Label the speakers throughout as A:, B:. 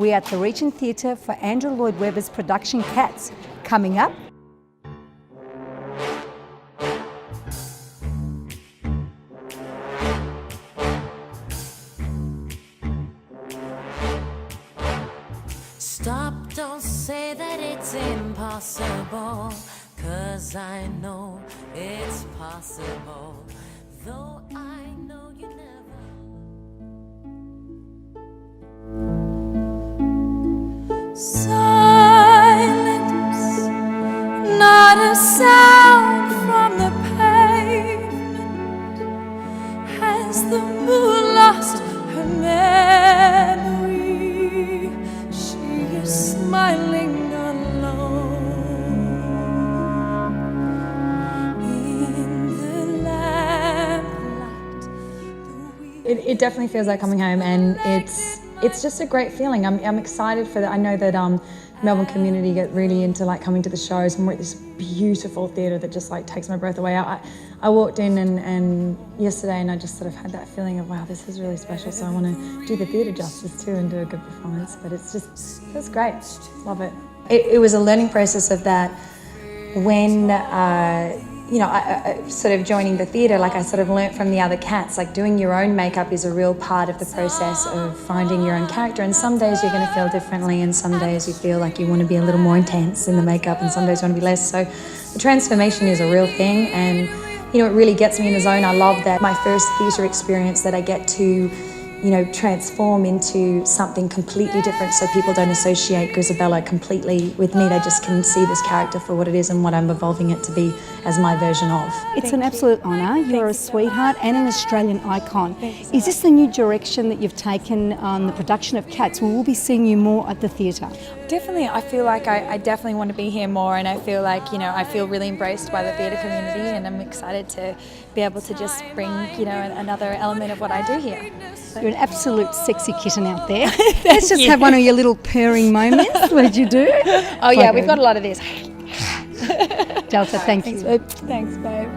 A: We're at the Regent Theatre for Andrew Lloyd Webber's production Cats. Coming up,
B: Stop, don't say that it's impossible, 'cause I know it's possible, though I know you never. Silence, not a sound from the pavement. Has the moon lost her memory? She is smiling alone in the lamplight.
C: It definitely feels like coming home, and it's just a great feeling. I'm excited for that. I know that Melbourne community get really into like coming to the shows, and we're at this beautiful theatre that just like takes my breath away. I walked in and yesterday, and I just sort of had that feeling of, wow, this is really special. So I want to do the theatre justice too and do a good performance. But it feels great. Love it. It was a learning process of that when. I sort of joining the theatre, like I sort of learnt from the other cats, like doing your own makeup is a real part of the process of finding your own character. And some days you're going to feel differently, and some days you feel like you want to be a little more intense in the makeup, and some days you want to be less. So the transformation is a real thing, and it really gets me in the zone. I love that my first theatre experience that I get to transform into something completely different, so people don't associate Grisabella completely with me. They just can see this character for what it is and what I'm evolving it to be as my version of.
A: it's an absolute honour. You're a sweetheart and an Australian icon. Is this the new direction that you've taken on the production of Cats? We will be seeing you more at the theatre.
D: Definitely, I feel like I definitely want to be here more, and I feel like, I feel really embraced by the theatre community, and I'm excited to be able to just bring, another element of what I do here.
A: You're an absolute sexy kitten out there. Let's just have one of your little purring moments. What did you do?
D: Oh yeah, we've got a lot of this.
A: Delta, thank you.
D: Thanks, babe.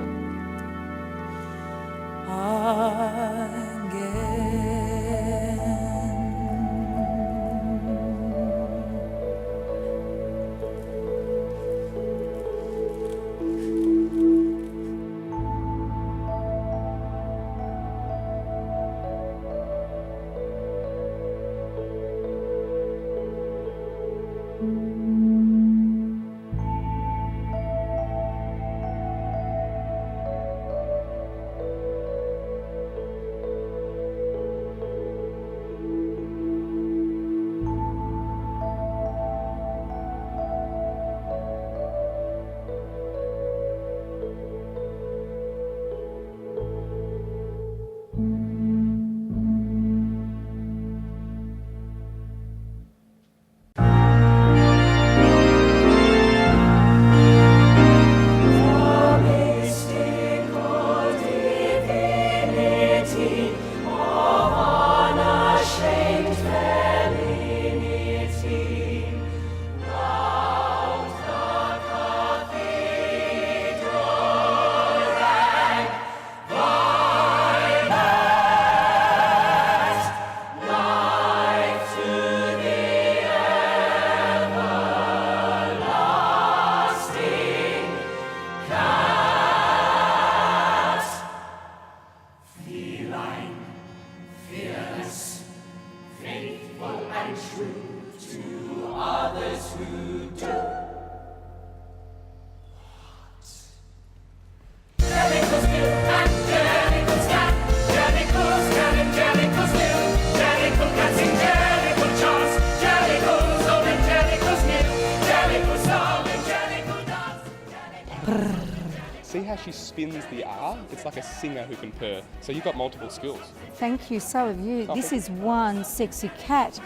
E: See how she spins the R? It's like a singer who can purr. So you've got multiple skills.
A: Thank you, so have you.
E: Oh,
A: This
E: thank
A: is one sexy cat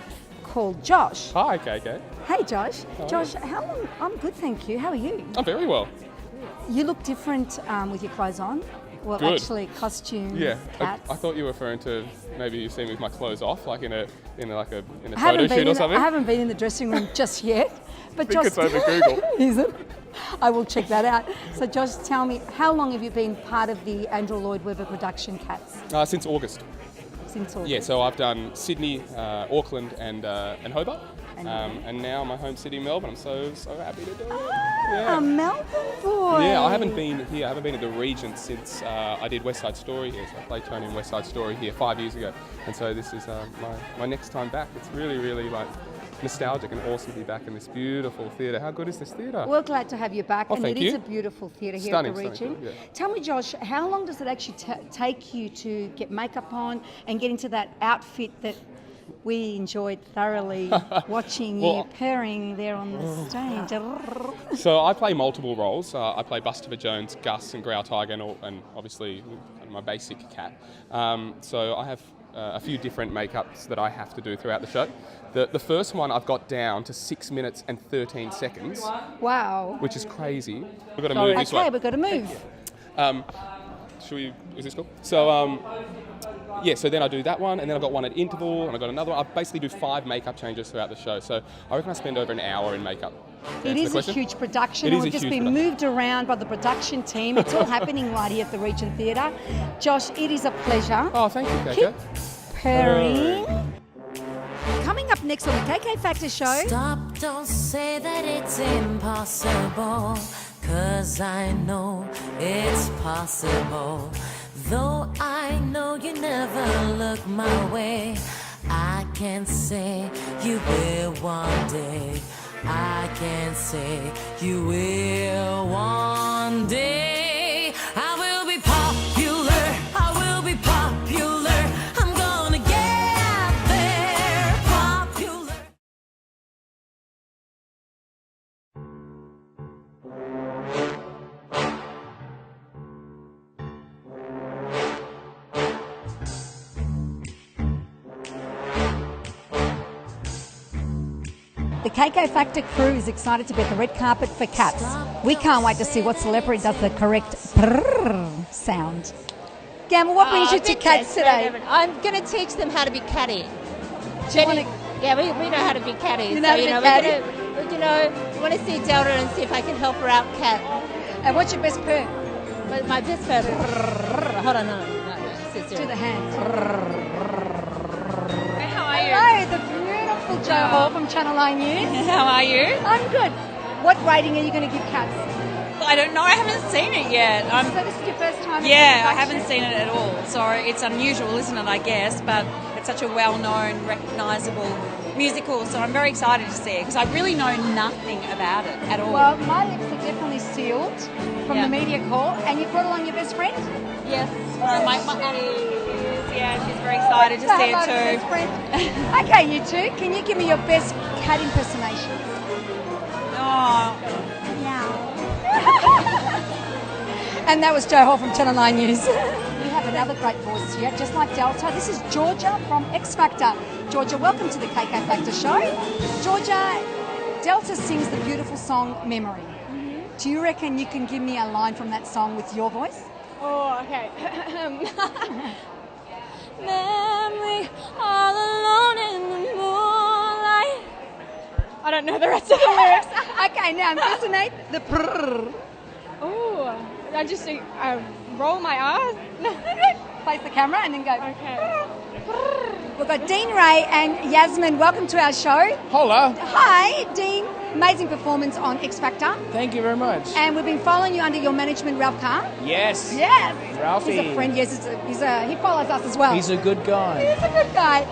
A: called Josh.
E: Hi, KK.
A: Hey Josh.
E: How are
A: Josh, how long? I'm good, thank you. How are you?
E: I'm very well.
A: You look different with your clothes on. Well,
E: Good.
A: actually, costumes,
E: Yeah,
A: cats.
E: I thought you were referring to maybe you've seen me with my clothes off, like in a
A: I
E: photo shoot or something.
A: I haven't been in the dressing room just yet. But
E: I think
A: Josh,
E: it's over Google.
A: Is it? I will check that out. So Josh, tell me, how long have you been part of the Andrew Lloyd Webber production Cats?
E: Since August.
A: since August?
E: Yeah, so I've done Sydney, Auckland, and Hobart, and now my home city, Melbourne. I'm so happy to do it.
A: A Melbourne boy.
E: Yeah, I haven't been here. I haven't been at the Regent since I did West Side Story here. So I played Tony in West Side Story here 5 years ago, and so this is my next time back. It's really, really like nostalgic and awesome to be back in this beautiful theatre. How good is this theatre?
A: We're glad to have you back, and
E: thank
A: it is
E: you.
A: a beautiful theatre here
E: Stunning,
A: at the Regent.
E: yeah.
A: Tell me, Josh, how long does it actually take you to get makeup on and get into that outfit that we enjoyed thoroughly watching you purring there on the stage?
E: So I play multiple roles. I play Buster Jones, Gus, and Grau Tiger, and obviously my basic cat. So I have a few different makeups that I have to do throughout the show. The first one I've got down to 6 minutes and 13 seconds.
A: Wow.
E: Which is crazy. We've got to move this way.
A: Okay, we've got to move.
E: Is this cool? So, yeah, so then I do that one, and then I've got one at interval, and I've got another one. I basically do 5 makeup changes throughout the show. So I reckon I spend over an hour in makeup.
A: It is a huge production.
E: It is
A: We've
E: a
A: just
E: huge
A: been
E: production.
A: moved around by the production team. It's all happening right here at the Regent Theatre. Josh, it is a pleasure.
E: Oh, thank you,
A: Keep
E: KK.
A: purring. Coming up next on the KK Factor Show.
B: Stop, don't say that it's impossible, 'cause I know it's possible. Though I know you never look my way, I can say you will one day. I can say you will one day. I will be popular, I will be popular. I'm gonna get there, popular.
A: The KK Factor crew is excited to be at the red carpet for cats. We can't wait to see what celebrity does the correct prrrr sound. Gamma, what brings you to cats today?
F: I'm going to teach them how to be catty.
A: Do you want to,
F: Yeah, we know how to be catty.
A: You know how to be catty?
F: We want to see Delta and see if I can help her out cat.
A: and what's your best purr?
F: But my best friend. Hold on, no.
A: Do the hands.
G: How are you?
A: Hello, the beautiful Jo Hall from Channel 9 News.
G: How are you?
A: I'm good. What rating are you going to give cats?
G: I don't know. I haven't seen it yet.
A: So this is your first time?
G: Yeah, I haven't seen it at all. So it's unusual, isn't it, I guess? But it's such a well-known, recognisable musical. So I'm very excited to see it because I really know nothing about it at all.
A: Well, my lips are definitely sealed from the media call. And you've brought along your best friend?
G: Yes. My Annie is, yeah, she's very excited to see it too.
A: Best friend. Okay, you two, can you give me your best cat impersonation?
G: Oh,
A: And that was Jo Hall from Channel 9 News. We have another great voice here, just like Delta. This is Georgia from X Factor. Georgia, welcome to the KK Factor Show. Georgia, Delta sings the beautiful song Memory. Do you reckon you can give me a line from that song with your voice?
H: Oh, okay.
F: Memory, all alone in the moonlight.
H: I don't know the rest of the lyrics.
A: Okay, now impersonate the prrrr.
H: Oh, I just roll my R's.
A: Face the camera and then go.
H: Okay.
A: We've got Dean Ray and Yasmin. Welcome to our show.
I: Hola.
A: Hi, Dean. Amazing performance on X Factor.
I: Thank you very much.
A: And we've been following you under your management, Ralph Carr.
I: Yes.
A: Yes.
I: Ralphie.
A: He's a friend. Yes, he follows us as well.
I: He's a good guy.
A: He's a good guy.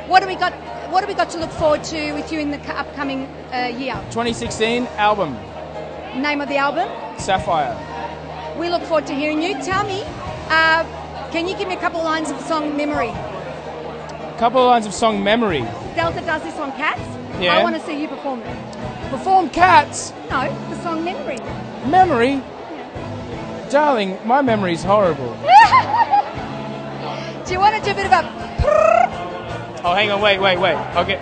A: What do we got to look forward to with you in the upcoming year?
I: 2016 album,
A: Name of the album?
I: Sapphire.
A: We look forward to hearing you. Tell me, can you give me a couple of lines of the song Memory?
I: Couple of lines of song Memory.
A: Delta does this on Cats.
I: Yeah.
A: I want to see you perform it.
I: Perform Cats.
A: No, the song Memory.
I: Memory. Darling, my memory's horrible.
A: Do you want to do a bit of a...
I: Oh, hang on, wait. Okay.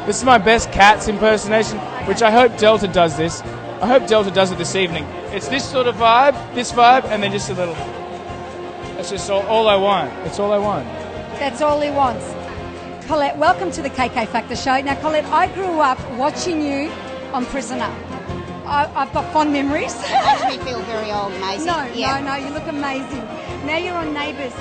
I: This is my best Cats impersonation, which I hope Delta does this. I hope Delta does it this evening. It's this sort of vibe, and then just a little... That's just all I want. It's all I want.
A: That's all he wants. Colette, welcome to the KK Factor Show. Now, Colette, I grew up watching you on Prisoner. I've got fond memories.
J: Makes me feel very old, Maisie.
A: No, you look amazing. Now you're on Neighbours.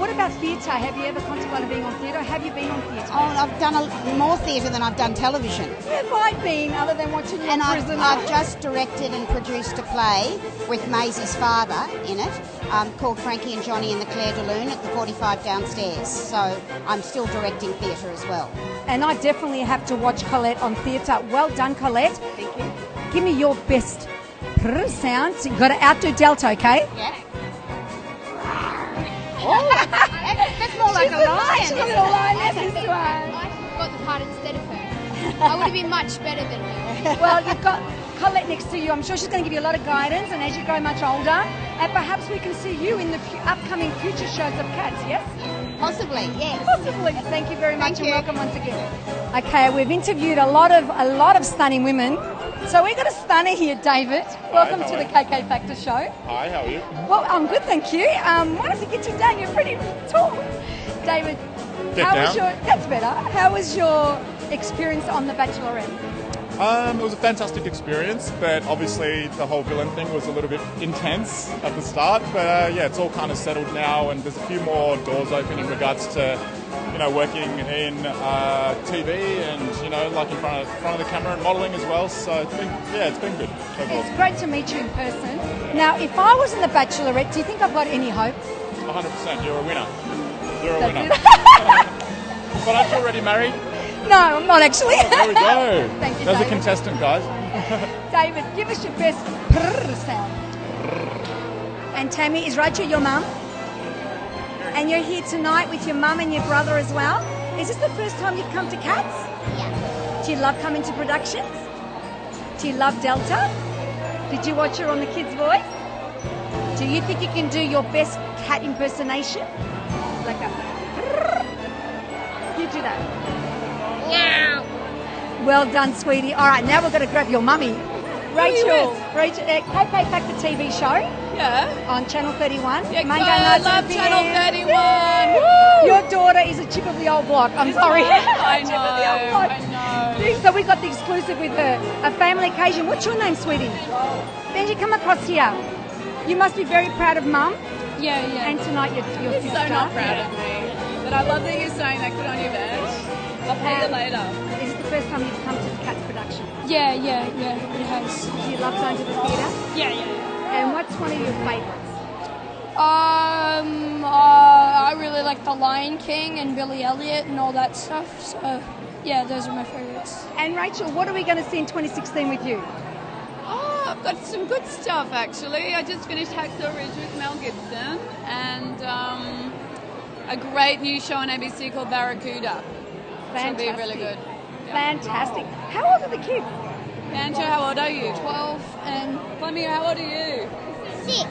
A: What about theatre? Have you ever contemplated being on theatre? Have you been on theatre?
J: Oh, I've done more theatre than I've done television.
A: Where have I been other than watching you
J: And
A: in prison?
J: I've just directed and produced a play with Maisie's father in it called Frankie and Johnny and the Claire de Lune at the 45 downstairs. So I'm still directing theatre as well.
A: And I definitely have to watch Colette on theatre. Well done, Colette.
J: Thank you.
A: Give me your best sound. So you've got to outdo Delta, okay?
J: Yeah. That's more like a lion.
A: She's a little lioness, this one.
K: I got the part instead of her. I would have been much better than her.
A: Well, you've got Colette next to you. I'm sure she's going to give you a lot of guidance, and as you grow much older, and perhaps we can see you in the upcoming future shows of Cats, yes?
J: Possibly, yes.
A: Possibly. Thank you very much,
J: Thank you.
A: and welcome once again. Okay, we've interviewed a lot of stunning women. So we've got a stunner here, David. Welcome to the KK Factor Show.
L: Hi, how are you?
A: Well, I'm good, thank you. Why don't we get you down? You're pretty tall. David, that's better. How was your experience on The Bachelorette?
L: It was a fantastic experience, but obviously the whole villain thing was a little bit intense at the start. But yeah, it's all kind of settled now, and there's a few more doors open in regards to, working in TV and like in front of the camera and modelling as well. So it's been good overall.
A: It's great to meet you in person. Now, if I was in The Bachelorette, do you think I've got any hope?
L: 100%, you're a winner. You're a
A: That's
L: winner.
A: it.
L: But aren't you already married?
A: No, I'm not actually.
L: Oh, there we go.
A: Thank you,
L: There's
A: David.
L: a contestant, guys.
A: David, give us your best sound. And Tammy, is Rachel your mum? And you're here tonight with your mum and your brother as well. Is this the first time you've come to Cats?
K: Yeah.
A: Do you love coming to productions? Do you love Delta? Did you watch her on The Kids' Voice? Do you think you can do your best cat impersonation? Like a... You do that.
K: Yeah.
A: Well done, sweetie. All right, now we're going to grab your mummy. Rachel, KK Factor TV show.
G: Yeah.
A: On Channel 31.
G: Yeah,
A: Monday
G: I
A: nights
G: love
A: at
G: Channel
A: PM.
G: 31. Woo!
A: Your daughter is a chip of the old block. I'm sorry.
G: I
A: Chip of the old block.
G: know.
A: So we got the exclusive with her. A family occasion. What's your name, sweetie? Benji, come across here. You must be very proud of Mum.
G: Yeah.
A: And tonight your
G: You're
A: sister.
G: so not proud of me. But I love that you're saying that. Good on you, Benj. I'll pay you later.
A: Is it the first time you've come to the Cats production?
H: Yeah, it has.
A: Do you love going to the theatre?
H: Yeah.
A: And what's one of your favourites?
H: I really like The Lion King and Billy Elliot and all that stuff. So, yeah, those are my favorites.
A: And Rachel, what are we going to see in 2016 with you?
G: Oh, I've got some good stuff actually. I just finished Hacksaw Ridge with Mel Gibson and a great new show on ABC called Barracuda. Which will be really good.
A: Fantastic. How old are the kids?
G: Banjo, how old are you?
H: 12 and...
G: Clemmy, how old are you?
K: 6.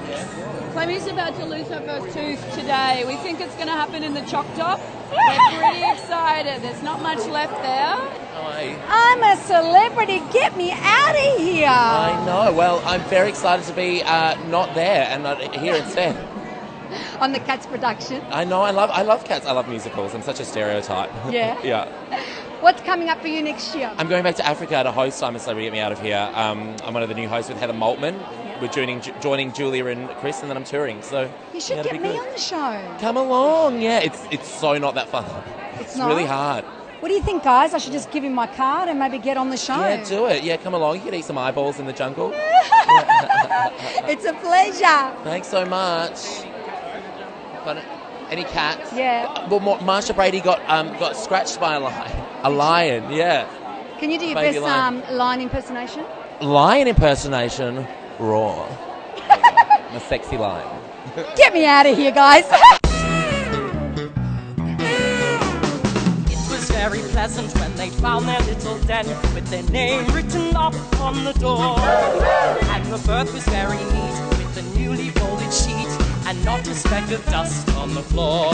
G: Clemmy's about to lose her first tooth today. We think it's going to happen in the Choc Top. We're pretty excited. There's not much left there.
M: Hi.
A: I'm a celebrity. Get me out of here.
M: I know. Well, I'm very excited to be not there and not here instead.
A: On the Cats production.
M: I know. I love Cats. I love musicals. I'm such a stereotype.
A: Yeah.
M: Yeah.
A: What's coming up for you next year?
M: I'm going back to Africa to host I'm a Celebrity, Get Me Out of Here. I'm one of the new hosts with Heather Maltman. Yeah. We're joining Julia and Chris, and then I'm touring. So
A: you should get me on the show.
M: Come along. Yeah, it's so not that fun. It's
A: not?
M: really hard.
A: What do you think, guys? I should just give him my card and maybe get on the show.
M: Yeah, do it. Yeah, come along. You can eat some eyeballs in the jungle.
A: It's a pleasure.
M: Thanks so much. Any cats?
A: Yeah.
M: Well, Marsha Brady got scratched by a lion. Yeah.
A: Can you do your
M: Baby
A: best lion impersonation?
M: Lion impersonation, raw. I'm a sexy lion.
A: Get me out of here, guys.
N: It was very pleasant when they found their little den with their name written up on the door. And the berth was very neat with the newly folded sheet and not a speck of dust on the floor.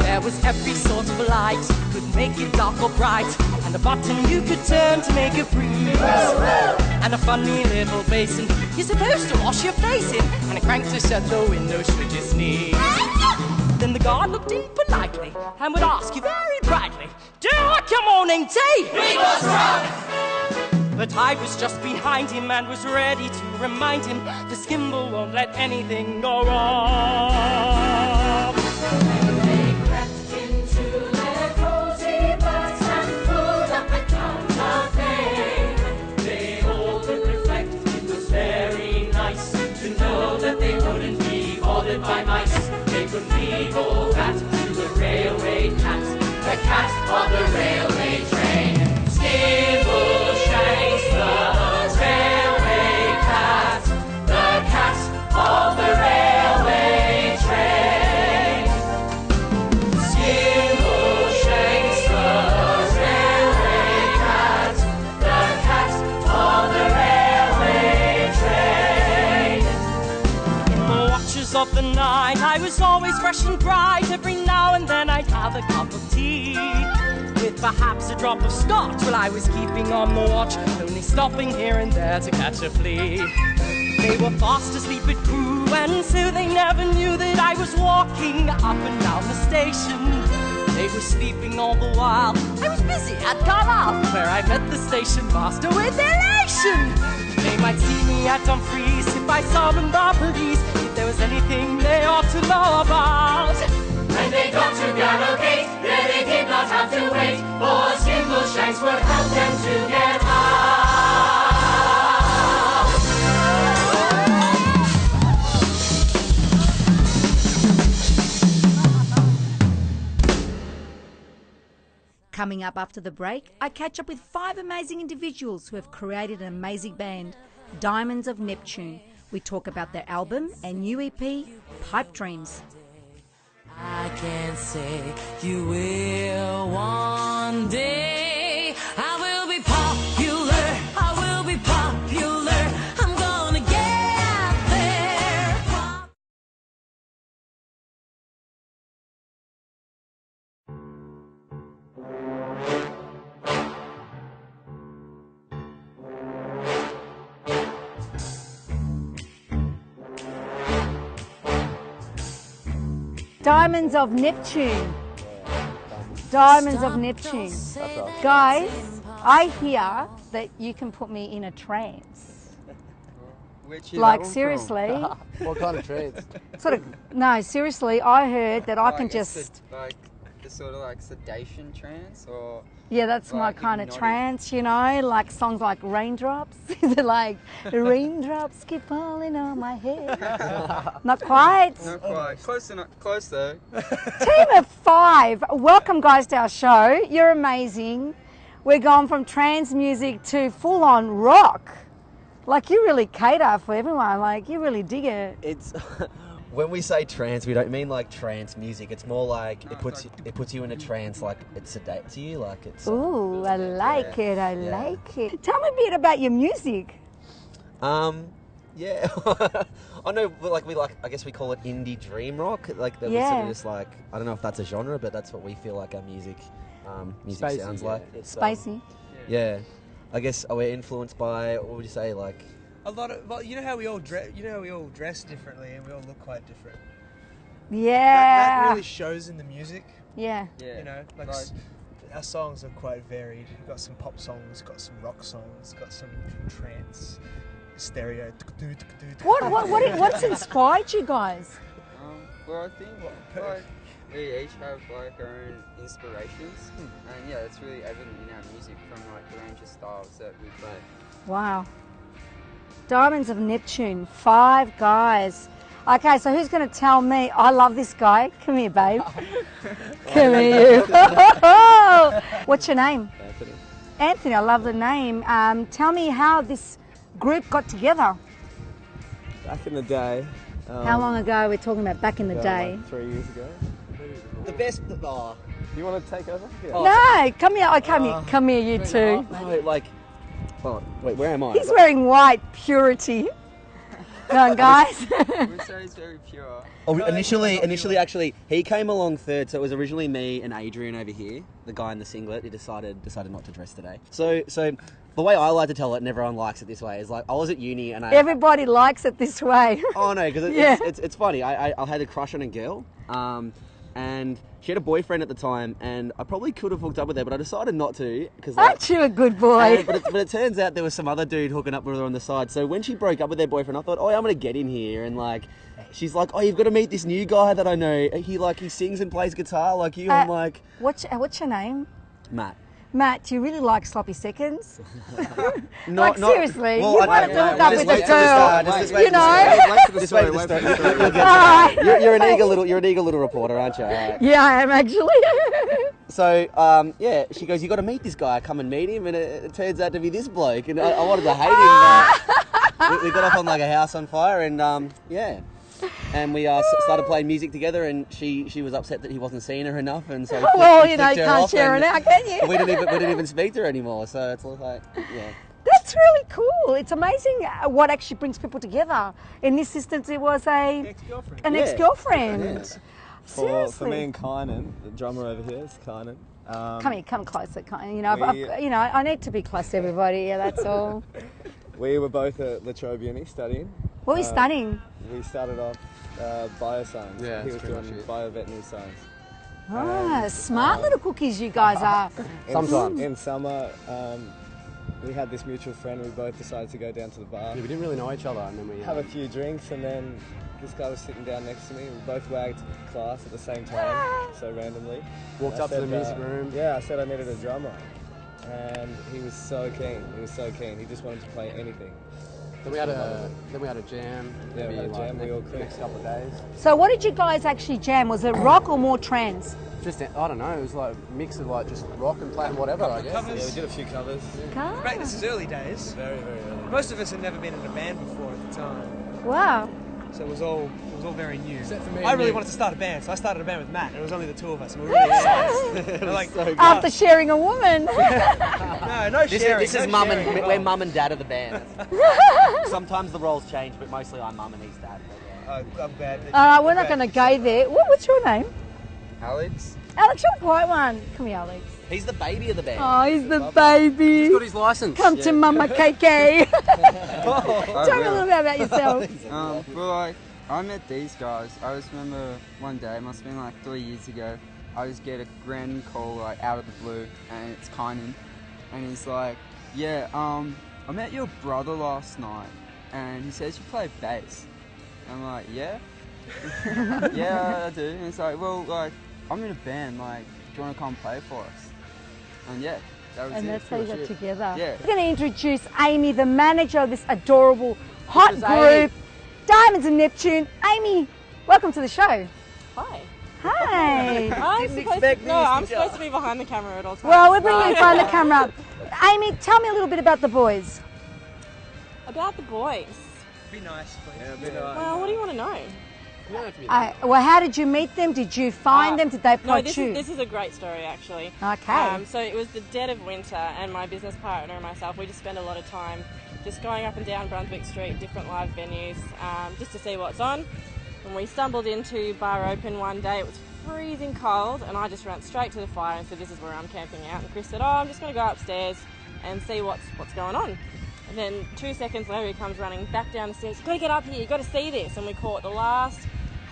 N: There was every sort of light, could make it dark or bright, and a button you could turn to make a breeze. And a funny little basin you're supposed to wash your face in, and a crank to shut the window should you sneeze. Then the guard looked in politely and would ask you very brightly, "Do you like your morning tea?" We was drunk! But I was just behind him and was ready to remind him the skimble won't let anything go wrong. go back to the railway cat, the cat on the railway train. Skimble shanks, the railway cat, the cat on the railway train. Skimble shanks, the railway cat, the cat on the railway train. In the watches of the night, I was always fresh and bright. Every now and then I'd have a cup of tea, with perhaps a drop of scotch while I was keeping on the watch, only stopping here and there to catch a flea. They were fast asleep at crew, and so they never knew that I was walking up and down the station. They were sleeping all the while I was busy at Carlisle, where I met the station master with elation. They might see me at Dumfries if I summoned the police, if there was anything they ought to know about. When they got to Gallowgate, there they did not have to wait, for Skimble Shanks would help them to get out.
A: Coming up after the break, I catch up with 5 amazing individuals who have created an amazing band, Diamonds of Neptune. We talk about their album and new EP, Pipe Dreams.
B: I can say you will one day. I will be popular. I will be popular. I'm gonna get there.
A: Diamonds of Neptune. Diamonds of Neptune. Guys, I hear that you can put me in a trance.
O: Where'd you
A: Like,
O: that one
A: seriously.
O: from? What kind of trance?
A: Sort of, no, seriously, I heard that I can
O: guess
A: just...
O: like the sort of like sedation trance, or
A: Yeah, that's my
O: like
A: kind of
O: hypnotic?
A: trance, you know, like songs like Raindrops. Is it like raindrops keep falling on my head? Not quite.
O: Not quite. Close enough. Close though.
A: Team of 5, welcome guys to our show. You're amazing. We're going from trance music to full-on rock. Like, you really cater for everyone. Like, you really dig it.
P: It's when we say trance, we don't mean like trance music. It's more like it puts you in a trance, like it sedates you, like it's.
A: Ooh, I like it. I like it. Tell me a bit about your music.
P: Yeah, I know. I guess we call it indie dream rock. Like that, we sort of just like, I don't know if that's a genre, but that's what we feel like our music
O: Spacey,
P: sounds
O: yeah.
P: like. It's,
A: Spicy.
P: Yeah, I guess we're influenced by, what would you say, like.
Q: A lot of, well, you know how we all dress differently, and we all look quite different.
A: Yeah.
Q: That really shows in the music.
A: Yeah.
Q: You know, like our songs are quite varied. We've got some pop songs, got some rock songs, got some trance, stereo.
A: What's inspired you guys?
O: Well, I think like we each have like our own inspirations, and yeah, it's really evident in our music from like the range of styles that we play.
A: Wow. Diamonds of Neptune, 5 guys. Okay, so who's going to tell me? I love this guy. Come here, babe. Come here, you. What's your name?
O: Anthony.
A: Anthony, I love the name. Tell me how this group got together.
R: Back in the day.
A: How long ago? We're talking about back in the day.
R: Like 3 years ago.
P: The best. Oh.
R: You want to take over? Yeah.
A: No, come here. Come here, you two.
P: No, like. Oh, wait, where am I?
A: He's wearing white purity. Come on, guys.
O: We say he's very pure.
P: Oh, initially, actually, he came along third. So it was originally me and Adrian over here, the guy in the singlet. He decided not to dress today. So the way I like to tell it, and everyone likes it this way, is like I was at uni and
A: Everybody likes it this way.
P: Oh no, because it's funny. I had a crush on a girl, and she had a boyfriend at the time, and I probably could have hooked up with her, but I decided not to because.
A: Aren't you a good boy?
P: But it turns out there was some other dude hooking up with her on the side. So when she broke up with her boyfriend, I thought, oh, I'm gonna get in here, and like, she's like, oh, you've got to meet this new guy that I know. He sings and plays guitar like you. I'm like,
A: what's your name?
P: Matt.
A: Matt, do you really like sloppy seconds?
P: Not
A: seriously,
P: well,
A: you want to hook up with this girl, you know?
P: You're an eager little reporter, aren't you?
A: Yeah, I am actually.
P: So, yeah, she goes, you got to meet this guy, come and meet him, and it turns out to be this bloke, and I wanted to hate him. We got off on like a house on fire, and yeah. And we started playing music together, and she was upset that he wasn't seeing her enough, and so
A: well, you know, you can't share it out, can you?
P: We didn't even speak to her anymore. So it's like, yeah.
A: That's really cool. It's amazing what actually brings people together. In this instance, it was an ex-girlfriend.
R: For me and Kynan, the drummer over here is Kynan.
A: Come closer, Kynan. You know, I need to be close to everybody. Yeah, that's all.
R: We were both at La Trobe Uni studying.
A: What were you studying?
R: We started off bioscience.
P: Yeah,
R: he was doing bioveterinary science.
A: Ah, smart little cookies you guys are.
P: Sometimes.
R: In summer, we had this mutual friend. We both decided to go down to the bar.
S: Yeah, we didn't really know each other, and then we
R: have a few drinks, and then this guy was sitting down next to me. We both wagged class at the same time, so randomly.
S: Walked up to the music room.
R: Yeah, I said I needed a drummer, and he was so keen. He just wanted to play anything.
S: Then we had a jam.
R: Yeah, we had a jam. We all
S: the next couple of days.
A: So what did you guys actually jam? Was it rock or more trance?
S: Just, I don't know, it was like a mix of like just rock and playing whatever, I guess.
Q: Covers.
R: Yeah, we did a few covers.
A: Yeah.
Q: Right, this is early days.
R: Very, very early.
Q: Most of us had never been in a band before at the time.
A: Wow.
Q: So it was all very new.
S: Except for me
Q: I
S: and
Q: really
S: you.
Q: wanted to start a band, so I started a band with Matt. And it was only the two of us, and we were really excited. We're like,
A: After sharing a woman.
Q: no sharing.
P: This is
Q: no
P: mum and
Q: sharing.
P: we're mum and dad of the band. Sometimes the roles change, but mostly I'm mum and he's dad.
Q: I'm glad.
A: We're not going to go there. What's your name?
O: Alex.
A: Alex, you're a quiet one. Come here, Alex.
P: He's the baby of the band.
A: Oh, he's the baby.
S: He's got his license.
A: Come to Mama KK. Tell me a little bit about yourself.
O: Well, like, I met these guys. I just remember one day, it must have been like 3 years ago, I just get a random call like out of the blue, and it's Kynan, and he's like, yeah, I met your brother last night, and he says you play bass. I'm like, yeah? Yeah, I do. And he's like, well, like, I'm in a band, like, do you want to come play for us? And yeah, that was it.
A: And that's how you got together.
O: Yeah.
A: We're going to introduce Amy, the manager of this adorable hot group, Diamonds of Neptune. Amy, welcome to the show.
T: Hi.
A: Hi.
T: I'm supposed to be behind the camera at all times.
A: Well, we're bringing you behind the camera. Amy, tell me a little bit about the boys.
T: About the boys?
Q: Be nice, please.
R: Yeah, be nice.
T: Well, what do you want to know?
A: Well, how did you meet them? Did you find them? Did they approach you?
T: No, this is a great story, actually.
A: Okay.
T: So it was the dead of winter, and my business partner and myself, we just spend a lot of time just going up and down Brunswick Street, different live venues, just to see what's on. And we stumbled into Bar Open one day. It was freezing cold, and I just ran straight to the fire and said, this is where I'm camping out. And Chris said, I'm just going to go upstairs and see what's going on. And then 2 seconds later, he comes running back down the stairs. You've got to get up here, you've got to see this. And we caught the last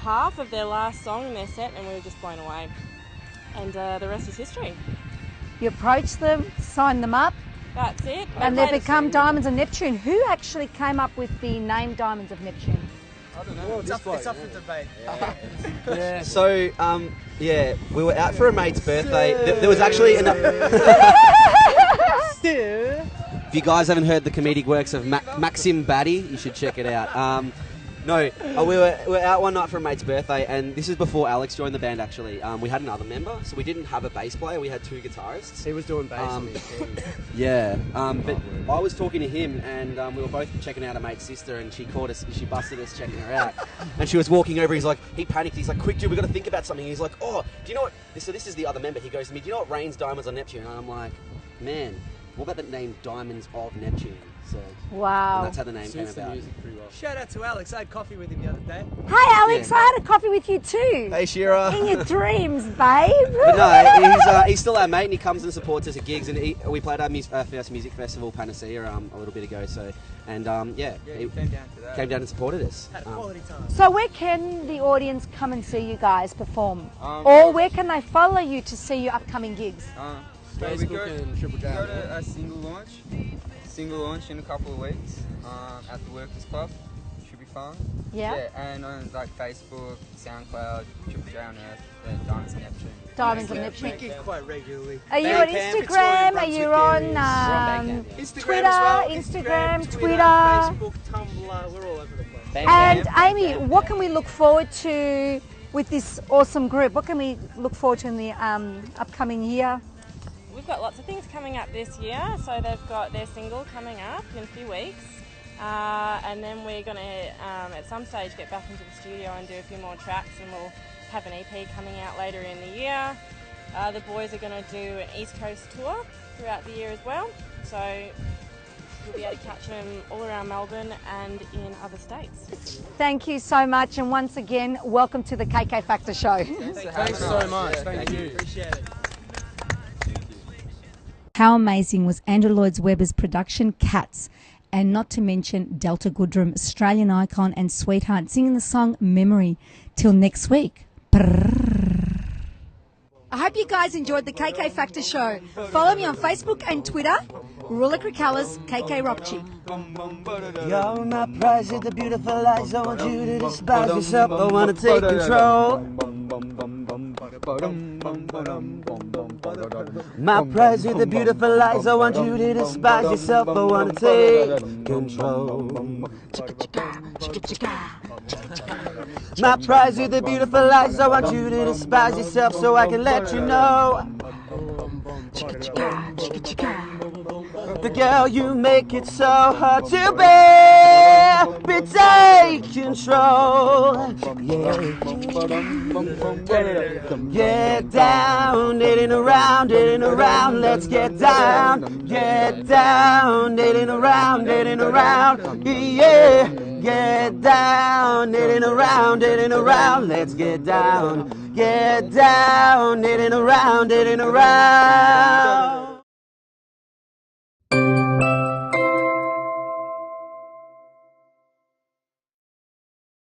T: half of their last song in their set, and we were just blown away. And the rest is history.
A: You approached them, signed them up.
T: That's it.
A: And they've become Diamonds of Neptune. Who actually came up with the name Diamonds of Neptune?
Q: I don't know. Well, it's up for debate.
P: Yeah. So, yeah, we were out for a mate's birthday. There was actually If you guys haven't heard the comedic works of Maxim Batty, you should check it out. We were out one night for a mate's birthday, and this is before Alex joined the band, actually. We had another member, so we didn't have a bass player, we had two guitarists.
S: He was doing bass on his team.
P: Yeah, but I was talking to him, and we were both checking out a mate's sister, and she caught us, she busted us checking her out. And she was walking over, he panicked, he's like, quick dude, we got to think about something. He's like, oh, do you know what, so this is the other member, he goes to me, do you know what rains Diamonds on Neptune? And I'm like, man, what about the name Diamonds of Neptune? So,
A: wow.
P: And that's how the name came about.
Q: Shout out to Alex. I had coffee with him the other day.
A: Hey, Alex, yeah. I had a coffee with you too.
P: Hey, Shira.
A: In your dreams, babe.
P: But no, he's still our mate, and he comes and supports us at gigs. And we played our first music festival, Panacea, a little bit ago. So, and yeah, he
Q: came down to that.
P: Came down and supported us.
Q: Had a quality time.
A: So, where can the audience come and see you guys perform, or where can they follow you to see your upcoming gigs?
S: Facebook and Triple J.
O: We go to a single launch in a couple of weeks at the Workers Club. Should be fun.
A: Yeah.
O: Yeah, and on like Facebook, SoundCloud, Triple J on Earth, Diamonds of Neptune.
A: Diamonds of Neptune.
Q: Make it quite regularly.
A: Are you on Instagram? Are you on
Q: Instagram
A: Twitter,
Q: as well.
A: Instagram, Twitter?
Q: Facebook, Tumblr, we're all over the place.
A: And Amy, what can we look forward to with this awesome group? What can we look forward to in the upcoming year?
T: We've got lots of things coming up this year. So they've got their single coming up in a few weeks. And then we're going to, at some stage, get back into the studio and do a few more tracks, and we'll have an EP coming out later in the year. The boys are going to do an East Coast tour throughout the year as well. So you'll be able to catch them all around Melbourne and in other states.
A: Thank you so much, and once again, welcome to the KK Factor Show.
Q: Thanks so much. Thank you. Appreciate it.
A: How amazing was Andrew Lloyd Webber's production, Cats? And not to mention Delta Goodrem, Australian icon and sweetheart, singing the song Memory. Till next week. Brrr. I hope you guys enjoyed the KK Factor Show. Follow me on Facebook and Twitter, Rula Cricalis, KK Rockchi.
U: You're my prize with the beautiful eyes. I want you to despise yourself. I want to take control. My prize with the beautiful eyes. I want you to despise yourself. I want to take control. My prize with the beautiful eyes. I want you to despise yourself so I can let you know. The girl you make it so hard to bear, but take control. Get down, dating around, let's get down. Get down, dating around, yeah. Get down, dating around, let's get down. Get down, dating around.